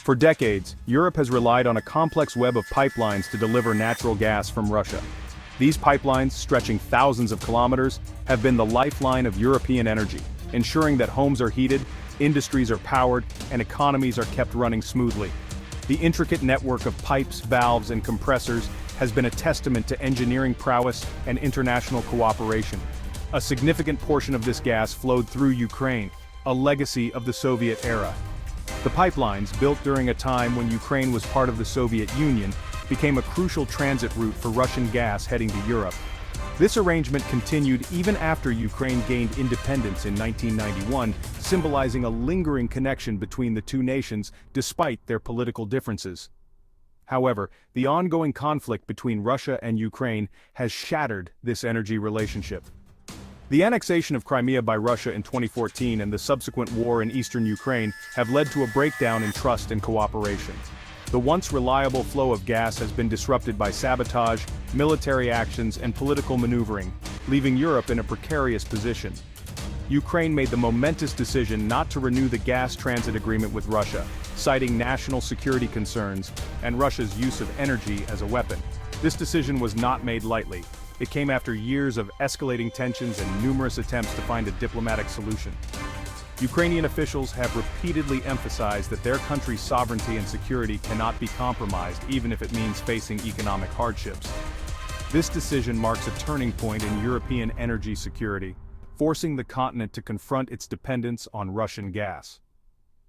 For decades, Europe has relied on a complex web of pipelines to deliver natural gas from Russia. These pipelines, stretching thousands of kilometers, have been the lifeline of European energy, ensuring that homes are heated, industries are powered, and economies are kept running smoothly. The intricate network of pipes, valves, and compressors has been a testament to engineering prowess and international cooperation. A significant portion of this gas flowed through Ukraine, a legacy of the Soviet era. The pipelines, built during a time when Ukraine was part of the Soviet Union, became a crucial transit route for Russian gas heading to Europe. This arrangement continued even after Ukraine gained independence in 1991, symbolizing a lingering connection between the two nations despite their political differences. However, the ongoing conflict between Russia and Ukraine has shattered this energy relationship. The annexation of Crimea by Russia in 2014 and the subsequent war in eastern Ukraine have led to a breakdown in trust and cooperation. The once reliable flow of gas has been disrupted by sabotage, military actions, and political maneuvering, leaving Europe in a precarious position. Ukraine made the momentous decision not to renew the gas transit agreement with Russia, citing national security concerns and Russia's use of energy as a weapon. This decision was not made lightly. It came after years of escalating tensions and numerous attempts to find a diplomatic solution. Ukrainian officials have repeatedly emphasized that their country's sovereignty and security cannot be compromised, even if it means facing economic hardships. This decision marks a turning point in European energy security, forcing the continent to confront its dependence on Russian gas.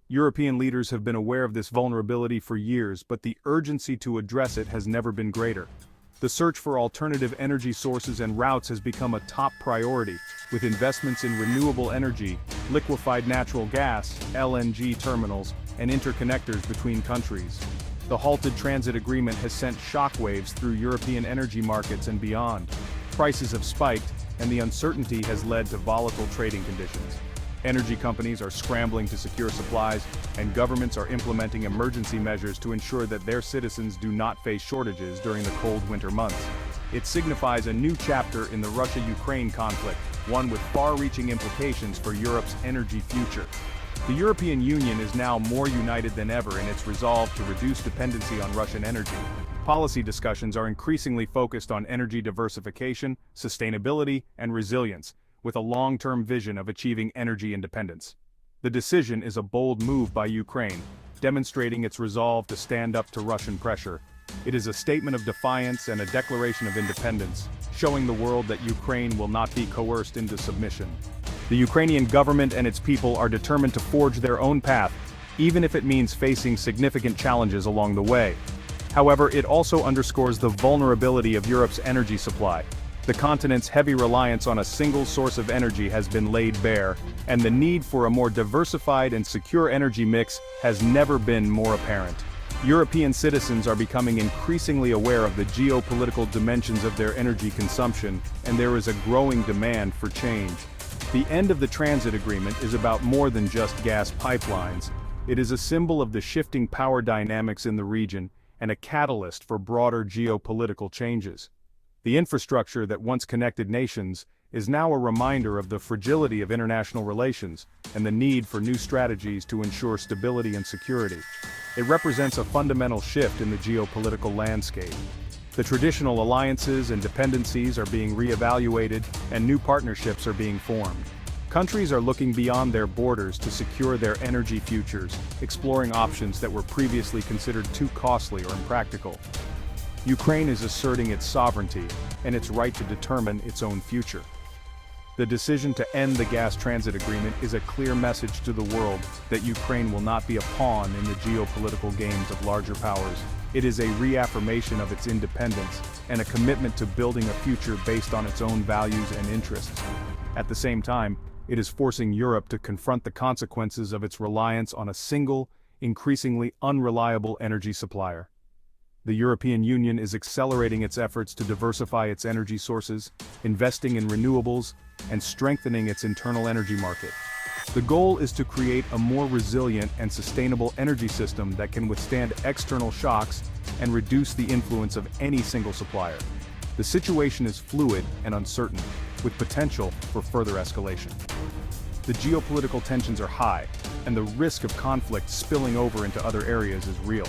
European leaders have been aware of this vulnerability for years, but the urgency to address it has never been greater. The search for alternative energy sources and routes has become a top priority, with investments in renewable energy, liquefied natural gas, LNG terminals, and interconnectors between countries. The halted transit agreement has sent shockwaves through European energy markets and beyond. Prices have spiked, and the uncertainty has led to volatile trading conditions. Energy companies are scrambling to secure supplies, and governments are implementing emergency measures to ensure that their citizens do not face shortages during the cold winter months. It signifies a new chapter in the Russia-Ukraine conflict, one with far-reaching implications for Europe's energy future. The European Union is now more united than ever in its resolve to reduce dependency on Russian energy. Policy discussions are increasingly focused on energy diversification, sustainability, and resilience, with a long-term vision of achieving energy independence. The decision is a bold move by Ukraine, demonstrating its resolve to stand up to Russian pressure. It is a statement of defiance and a declaration of independence, showing the world that Ukraine will not be coerced into submission. The Ukrainian government and its people are determined to forge their own path, even if it means facing significant challenges along the way. However, it also underscores the vulnerability of Europe's energy supply. The continent's heavy reliance on a single source of energy has been laid bare, and the need for a more diversified and secure energy mix has never been more apparent. European citizens are becoming increasingly aware of the geopolitical dimensions of their energy consumption, and there is a growing demand for change. The end of the transit agreement is about more than just gas pipelines. It is a symbol of the shifting power dynamics in the region, and a catalyst for broader geopolitical changes. The infrastructure that once connected nations is now a reminder of the fragility of international relations and the need for new strategies to ensure stability and security. It represents a fundamental shift in the geopolitical landscape. The traditional alliances and dependencies are being reevaluated, and new partnerships are being formed. Countries are looking beyond their borders to secure their energy futures, exploring options that were previously considered too costly or impractical. Ukraine is asserting its sovereignty and its right to determine its own future. The decision to end the gas transit agreement is a clear message to the world that Ukraine will not be a pawn in the geopolitical games of larger powers. It is a reaffirmation of its independence and a commitment to building a future based on its own values and interests. At the same time, it is forcing Europe to confront the consequences of its reliance on a single, increasingly unreliable energy supplier. The European Union is accelerating its efforts to diversify its energy sources, investing in renewables, and strengthening its internal energy market. The goal is to create a more resilient and sustainable energy system that can withstand external shocks and reduce the influence of any single supplier. The situation is fluid and uncertain, with potential for further escalation. The geopolitical tensions are high, and the risk of conflict spilling over into other areas is real.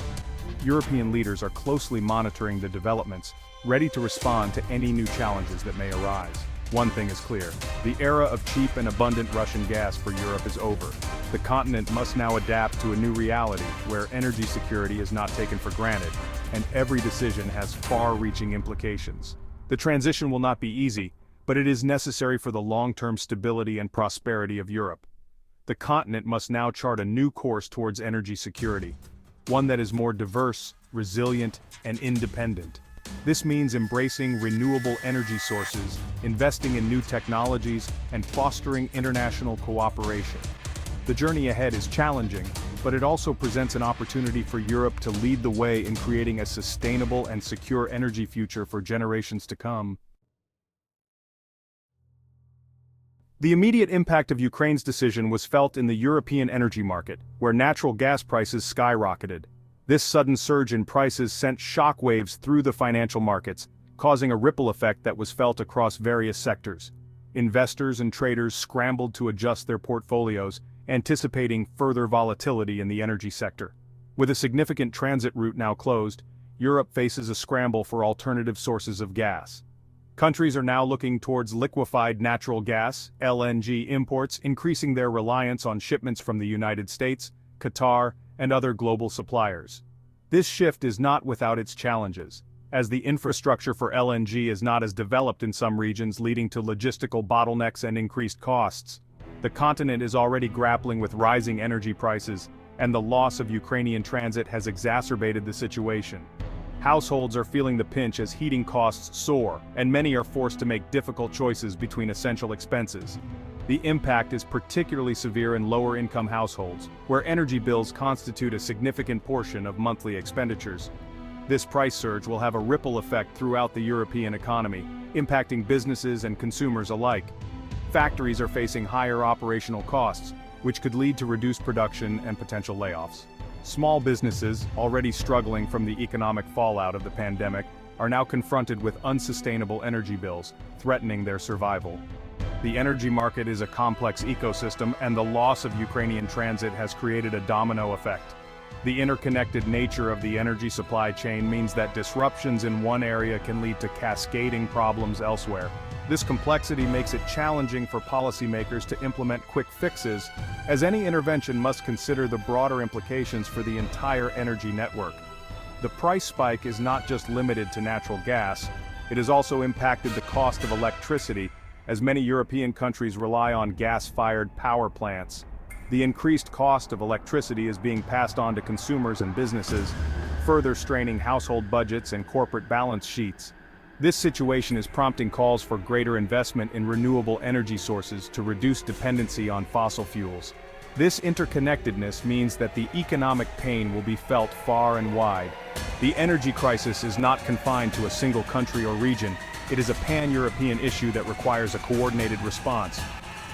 European leaders are closely monitoring the developments, ready to respond to any new challenges that may arise. One thing is clear: the era of cheap and abundant Russian gas for Europe is over. The continent must now adapt to a new reality, where energy security is not taken for granted, and every decision has far-reaching implications. The transition will not be easy, but it is necessary for the long-term stability and prosperity of Europe. The continent must now chart a new course towards energy security, one that is more diverse, resilient, and independent. This means embracing renewable energy sources, investing in new technologies, and fostering international cooperation. The journey ahead is challenging, but it also presents an opportunity for Europe to lead the way in creating a sustainable and secure energy future for generations to come. The immediate impact of Ukraine's decision was felt in the European energy market, where natural gas prices skyrocketed. This sudden surge in prices sent shockwaves through the financial markets, causing a ripple effect that was felt across various sectors. Investors and traders scrambled to adjust their portfolios, anticipating further volatility in the energy sector. With a significant transit route now closed, Europe faces a scramble for alternative sources of gas. Countries are now looking towards liquefied natural gas, LNG imports, increasing their reliance on shipments from the United States, Qatar, and other global suppliers. This shift is not without its challenges, as the infrastructure for LNG is not as developed in some regions, leading to logistical bottlenecks and increased costs. The continent is already grappling with rising energy prices, and the loss of Ukrainian transit has exacerbated the situation. Households are feeling the pinch as heating costs soar, and many are forced to make difficult choices between essential expenses. The impact is particularly severe in lower-income households, where energy bills constitute a significant portion of monthly expenditures. This price surge will have a ripple effect throughout the European economy, impacting businesses and consumers alike. Factories are facing higher operational costs, which could lead to reduced production and potential layoffs. Small businesses, already struggling from the economic fallout of the pandemic, are now confronted with unsustainable energy bills, threatening their survival. The energy market is a complex ecosystem, and the loss of Ukrainian transit has created a domino effect. The interconnected nature of the energy supply chain means that disruptions in one area can lead to cascading problems elsewhere. This complexity makes it challenging for policymakers to implement quick fixes, as any intervention must consider the broader implications for the entire energy network. The price spike is not just limited to natural gas, it has also impacted the cost of electricity, as many European countries rely on gas-fired power plants. The increased cost of electricity is being passed on to consumers and businesses, further straining household budgets and corporate balance sheets. This situation is prompting calls for greater investment in renewable energy sources to reduce dependency on fossil fuels. This interconnectedness means that the economic pain will be felt far and wide. The energy crisis is not confined to a single country or region. It is a pan-European issue that requires a coordinated response.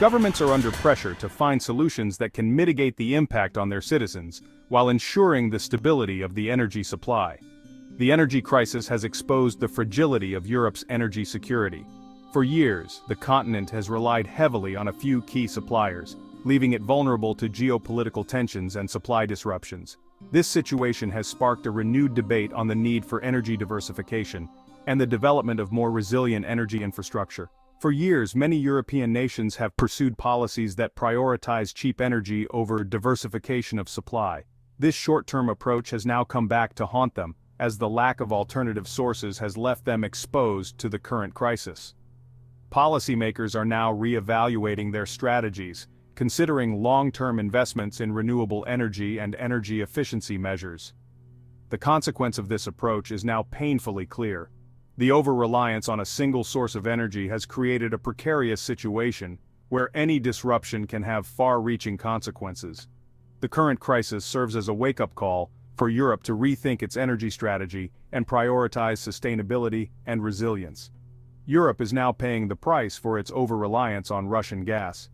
Governments are under pressure to find solutions that can mitigate the impact on their citizens, while ensuring the stability of the energy supply. The energy crisis has exposed the fragility of Europe's energy security. For years, the continent has relied heavily on a few key suppliers, leaving it vulnerable to geopolitical tensions and supply disruptions. This situation has sparked a renewed debate on the need for energy diversification and the development of more resilient energy infrastructure. For years, many European nations have pursued policies that prioritize cheap energy over diversification of supply. This short-term approach has now come back to haunt them, as the lack of alternative sources has left them exposed to the current crisis. Policymakers are now re-evaluating their strategies, considering long-term investments in renewable energy and energy efficiency measures. The consequence of this approach is now painfully clear. The over-reliance on a single source of energy has created a precarious situation where any disruption can have far-reaching consequences. The current crisis serves as a wake-up call for Europe to rethink its energy strategy and prioritize sustainability and resilience. Europe is now paying the price for its over-reliance on Russian gas.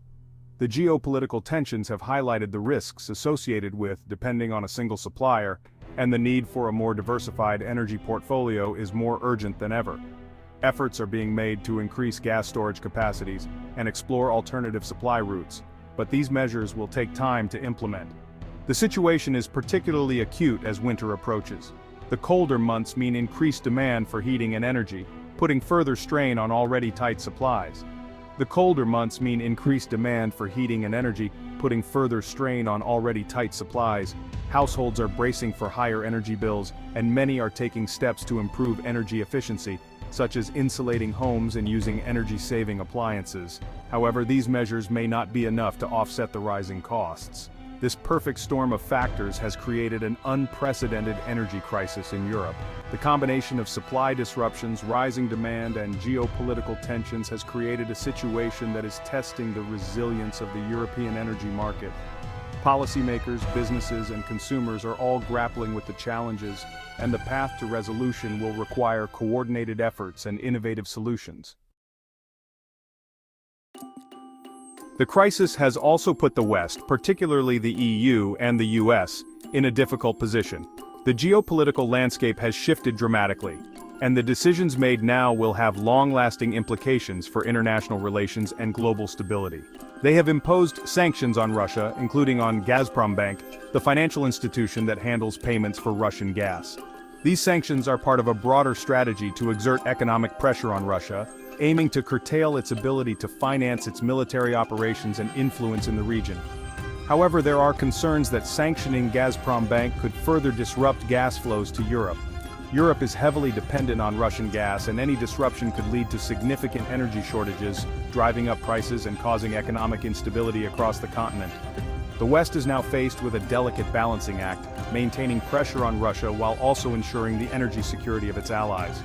The geopolitical tensions have highlighted the risks associated with depending on a single supplier, and the need for a more diversified energy portfolio is more urgent than ever. Efforts are being made to increase gas storage capacities and explore alternative supply routes. but these measures will take time to implement. The situation is particularly acute as winter approaches. The colder months mean increased demand for heating and energy, putting further strain on already tight supplies. The colder months mean increased demand for heating and energy, putting further strain on already tight supplies. Households are bracing for higher energy bills, and many are taking steps to improve energy efficiency, such as insulating homes and using energy-saving appliances. However, these measures may not be enough to offset the rising costs. This perfect storm of factors has created an unprecedented energy crisis in Europe. The combination of supply disruptions, rising demand, and geopolitical tensions has created a situation that is testing the resilience of the European energy market. Policymakers, businesses, and consumers are all grappling with the challenges, and the path to resolution will require coordinated efforts and innovative solutions. The crisis has also put the West, particularly the EU and the US, in a difficult position. The geopolitical landscape has shifted dramatically, and the decisions made now will have long-lasting implications for international relations and global stability. They have imposed sanctions on Russia, including on Gazprombank, the financial institution that handles payments for Russian gas. These sanctions are part of a broader strategy to exert economic pressure on Russia, aiming to curtail its ability to finance its military operations and influence in the region. However, there are concerns that sanctioning Gazprombank could further disrupt gas flows to Europe. Europe is heavily dependent on Russian gas, and any disruption could lead to significant energy shortages, driving up prices and causing economic instability across the continent. The West is now faced with a delicate balancing act, maintaining pressure on Russia while also ensuring the energy security of its allies.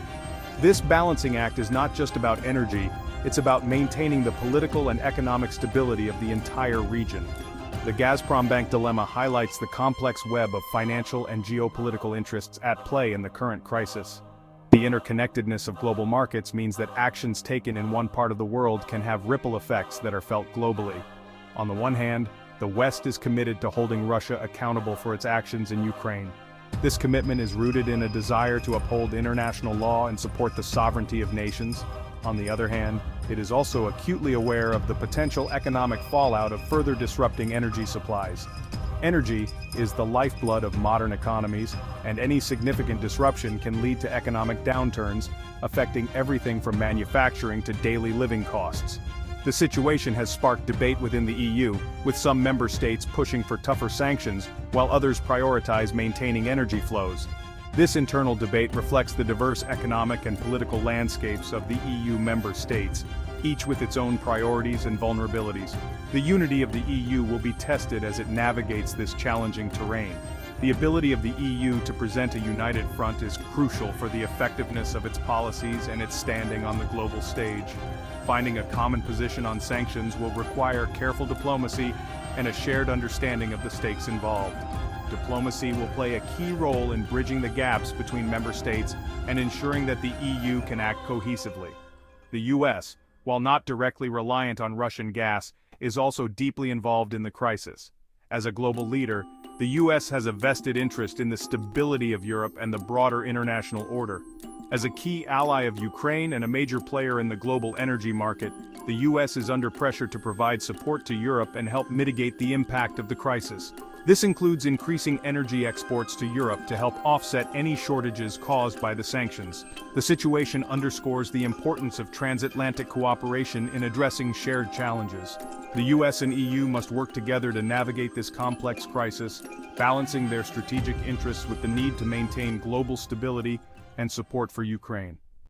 This balancing act is not just about energy, it's about maintaining the political and economic stability of the entire region. The Gazprombank dilemma highlights the complex web of financial and geopolitical interests at play in the current crisis. The interconnectedness of global markets means that actions taken in one part of the world can have ripple effects that are felt globally. On the one hand, the West is committed to holding Russia accountable for its actions in Ukraine. This commitment is rooted in a desire to uphold international law and support the sovereignty of nations. On the other hand, it is also acutely aware of the potential economic fallout of further disrupting energy supplies. Energy is the lifeblood of modern economies, and any significant disruption can lead to economic downturns, affecting everything from manufacturing to daily living costs. The situation has sparked debate within the EU, with some member states pushing for tougher sanctions, while others prioritize maintaining energy flows. This internal debate reflects the diverse economic and political landscapes of the EU member states, each with its own priorities and vulnerabilities. The unity of the EU will be tested as it navigates this challenging terrain. The ability of the EU to present a united front is crucial for the effectiveness of its policies and its standing on the global stage. Finding a common position on sanctions will require careful diplomacy and a shared understanding of the stakes involved. Diplomacy will play a key role in bridging the gaps between member states and ensuring that the EU can act cohesively. The US, while not directly reliant on Russian gas, is also deeply involved in the crisis. As a global leader, the US has a vested interest in the stability of Europe and the broader international order. As a key ally of Ukraine and a major player in the global energy market, the US is under pressure to provide support to Europe and help mitigate the impact of the crisis. This includes increasing energy exports to Europe to help offset any shortages caused by the sanctions. The situation underscores the importance of transatlantic cooperation in addressing shared challenges. The US and EU must work together to navigate this complex crisis, balancing their strategic interests with the need to maintain global stability and support for Ukraine.